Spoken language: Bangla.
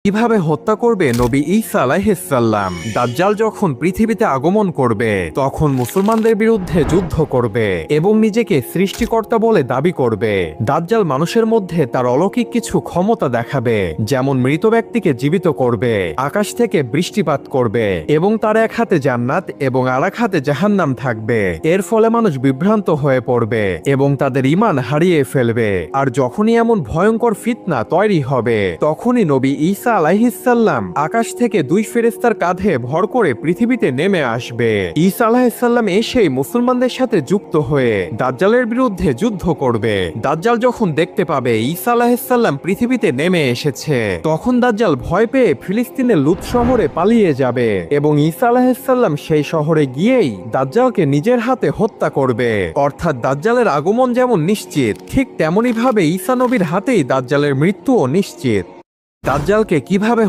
কিভাবে হত্যা করবে নবী ঈসা আলাইহিস সালাম। দাজ্জাল যখন পৃথিবীতে আগমন করবে তখন মুসলমানদের বিরুদ্ধে যুদ্ধ করবে এবং নিজেকে সৃষ্টিকর্তা বলে দাবি করবে। দাজ্জাল মানুষের মধ্যে তার অলৌকিক কিছু ক্ষমতা দেখাবে, যেমন মৃত ব্যক্তিকে জীবিত করবে, আকাশ থেকে বৃষ্টিপাত করবে এবং তার এক হাতে জান্নাত এবং আর এক হাতে জাহান্নাম থাকবে। এর ফলে মানুষ বিভ্রান্ত হয়ে পড়বে এবং তাদের ঈমান হারিয়ে ফেলবে। আর যখনই এমন ভয়ঙ্কর ফিতনা তৈরি হবে তখনই নবী ঈসা আলাইহিস সালাম আকাশ থেকে দুই ফেরেশতার কাঁধে ভর করে পৃথিবীতে নেমে আসবে। ঈসা আলাইহিস সালাম এসেই মুসলমানদের সাথে যুক্ত হয়ে দাজ্জালের বিরুদ্ধে যুদ্ধ করবে। দাজ্জাল যখন দেখতে পাবে ঈসা আলাইহিস সালাম পৃথিবীতে নেমে এসেছে তখন দাজ্জাল ভয় পেয়ে ফিলিস্তিনের লুত শহরে পালিয়ে যাবে এবং ঈসা আলাইহিস সালাম সেই শহরে গিয়েই দাজ্জালকে নিজের হাতে হত্যা করবে। অর্থাৎ দাজ্জালের আগমন যেমন নিশ্চিত, ঠিক তেমনি ভাবে ঈসা নবীর হাতেই দাজ্জালের মৃত্যুও নিশ্চিত। দাজ্জালকে কিভাবে